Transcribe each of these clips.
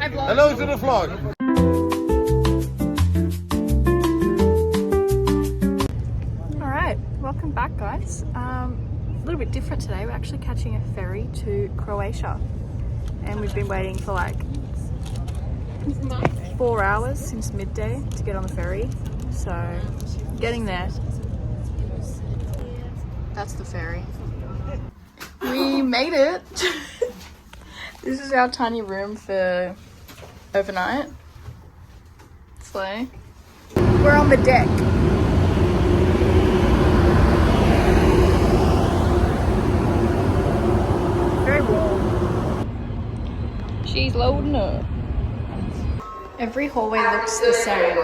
Hello to the vlog. Alright, welcome back guys. A little bit different today. We're actually catching a ferry to Croatia. And we've been waiting for like 4 hours since midday to get on the ferry. So, getting there. That's the ferry. We made it! This is our tiny room for overnight. Slay. We're on the deck. Very warm. She's loading up. Every hallway looks the same.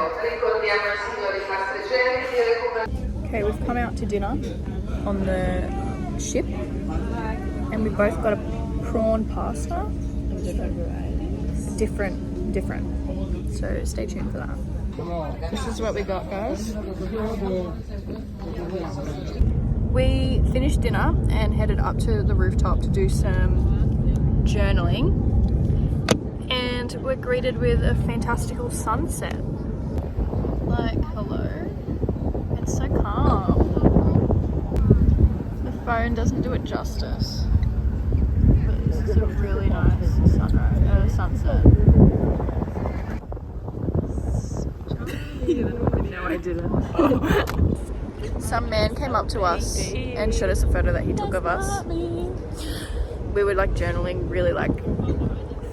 Okay, we've come out to dinner on the ship and we both got a prawn pasta. Of different varieties. Different. So stay tuned for that. This is what we got, guys. We finished dinner and headed up to the rooftop to do some journaling. And we're greeted with a fantastical sunset. Like, hello? It's so calm. The phone doesn't do it justice. But this is a really nice sunset. No, I didn't. Some man came up to us and showed us a photo that he took of us. We were like journaling, really like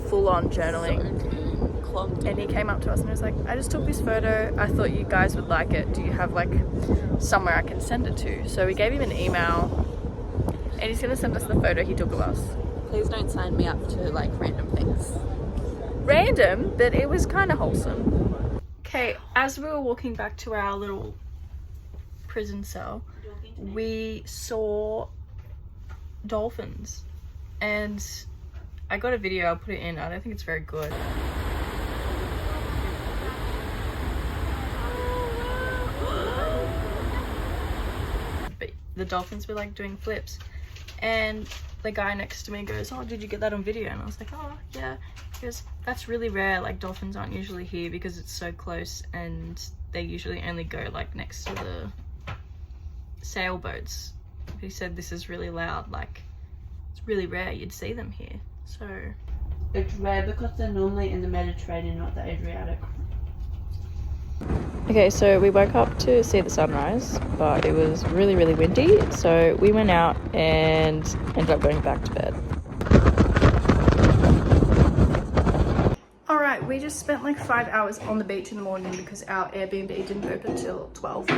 full-on journaling. And he came up to us and was like, I just took this photo. I thought you guys would like it. Do you have like somewhere I can send it to? So we gave him an email and he's going to send us the photo he took of us. Please don't sign me up to like random things. Random, but it was kind of wholesome. Okay, as we were walking back to our little prison cell, we saw dolphins. And I got a video, I'll put it in. I don't think it's very good. But the dolphins were like doing flips. And the guy next to me goes, oh, did you get that on video? And I was like, oh, yeah. He goes, that's really rare. Like, dolphins aren't usually here because it's so close and they usually only go like next to the sailboats. He said this is really loud. Like, it's really rare you'd see them here. So it's rare because they're normally in the Mediterranean, not the Adriatic. okay, so we woke up to see the sunrise, but it was really, really windy. So we went out and ended up going back to bed. All right, we just spent like 5 hours on the beach in the morning because our Airbnb didn't open till 12.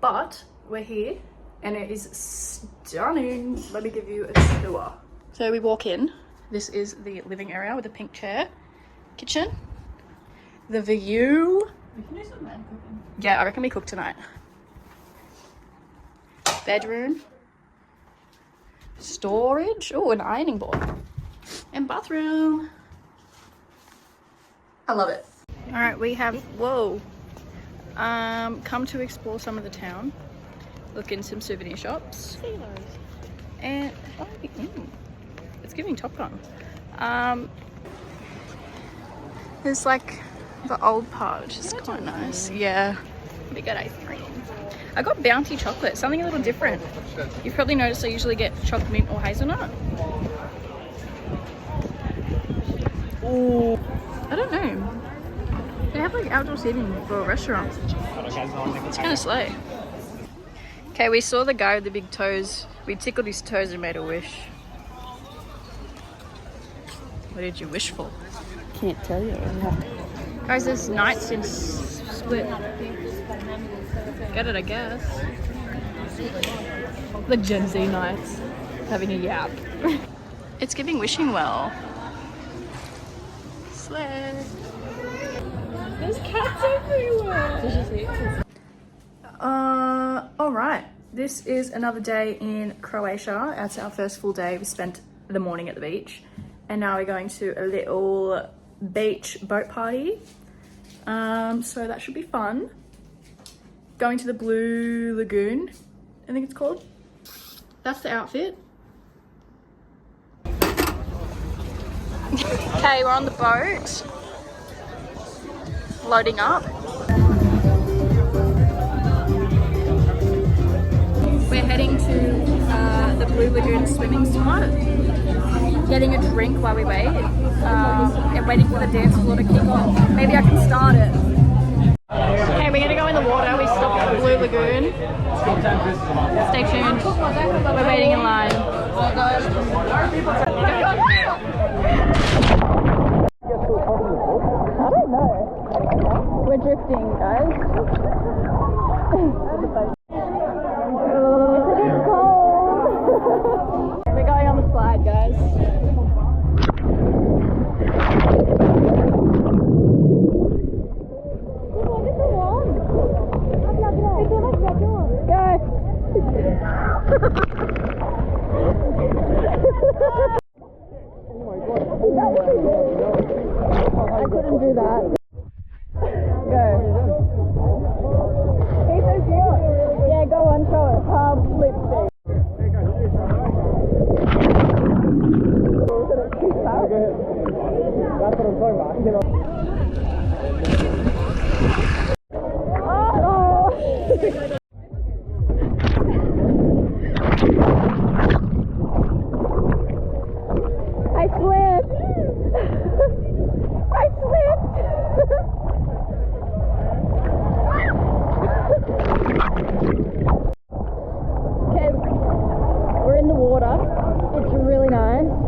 But we're here and it is stunning. Let me give you a tour. So we walk in. This is the living area with a pink chair. Kitchen. The view. We can do some man cooking. Yeah, I reckon we cook tonight. Bedroom. Storage. Oh, an ironing board. And bathroom. I love it. All right, we have, whoa. Come to explore some of the town. Look in some souvenir shops. And, oh, it's giving Top Gun. There's like the old part, which is quite nice. Yeah. We got ice cream. I got Bounty chocolate, something a little different. You've probably noticed I usually get chocolate mint or hazelnut. Ooh. I don't know. They have like outdoor seating for restaurants. It's kind of slay. Okay, we saw the guy with the big toes. We tickled his toes and made a wish. What did you wish for? Can't tell you. Guys, there's nights in Split. Get it, I guess. The Gen Z nights. Having a yap. It's giving wishing well. Slay. There's cats everywhere. Did you see it? Alright. This is another day in Croatia. That's our first full day. We spent the morning at the beach. And now we're going to a little beach boat party. So that should be fun. Going to the Blue Lagoon, I think it's called. That's the outfit. Okay, we're on the boat. Loading up. We're heading to the Blue Lagoon swimming spot. Getting a drink while we wait. And waiting for the dance floor to kick off. Maybe I can start it. Okay, we're gonna go in the water. We stopped at the Blue Lagoon. Stay tuned. We're waiting in line. I don't know. We're drifting, guys. It's cold. We're going on the slide, guys. I couldn't do that. Go. Yeah, go on, show it. Flip stick. That's what I'm talking about.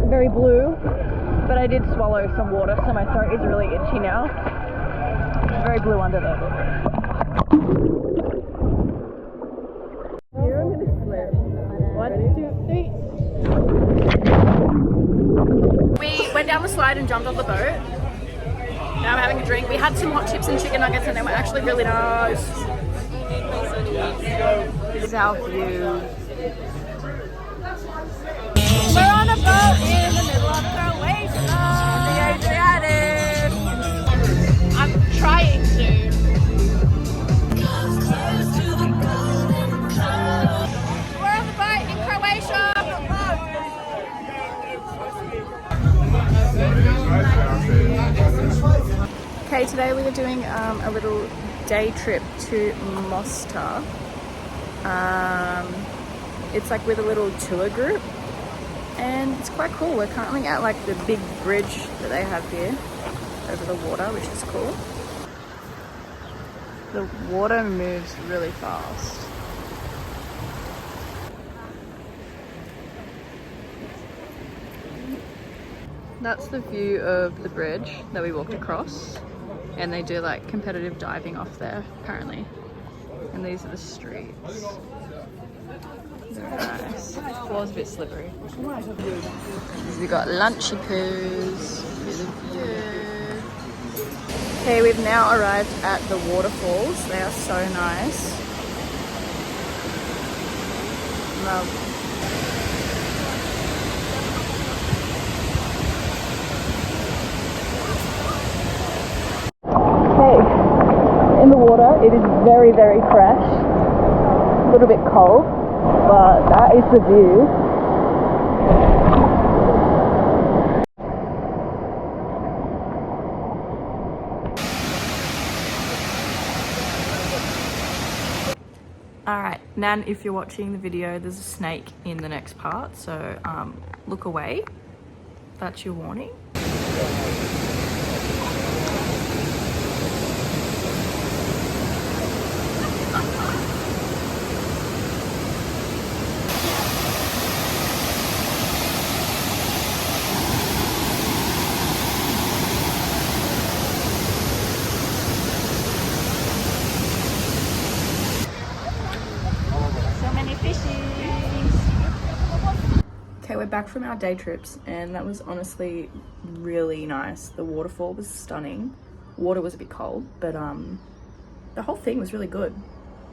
Very blue, but I did swallow some water, so my throat is really itchy now. Very blue under there. Here I'm gonna slip. 1, 2, 3. We went down the slide and jumped off the boat. Now I'm having a drink. We had some hot chips and chicken nuggets, and they were actually really nice. This is our view. We're on a boat in the middle of Croatia, the Adriatic. I'm trying to. We're on the boat in Croatia. Okay, today we are doing a little day trip to Mostar. It's like with a little tour group. And it's quite cool. We're currently at like the big bridge that they have here over the water, which is cool. The water moves really fast. That's the view of the bridge that we walked across. And they do like competitive diving off there, apparently. And these are the streets. Very nice. The floor's a bit slippery. We've got lunchy poos. Here's a view. Okay, we've now arrived at the waterfalls. They are so nice. Love. Okay, in the water, it is very, very fresh. A little bit cold. But that is the view. Alright, Nan, if you're watching the video, there's a snake in the next part, so look away. That's your warning. Okay, we're back from our day trips and that was honestly really nice. The waterfall was stunning. Water was a bit cold, but the whole thing was really good.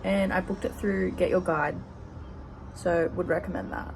And I booked it through Get Your Guide, so would recommend that.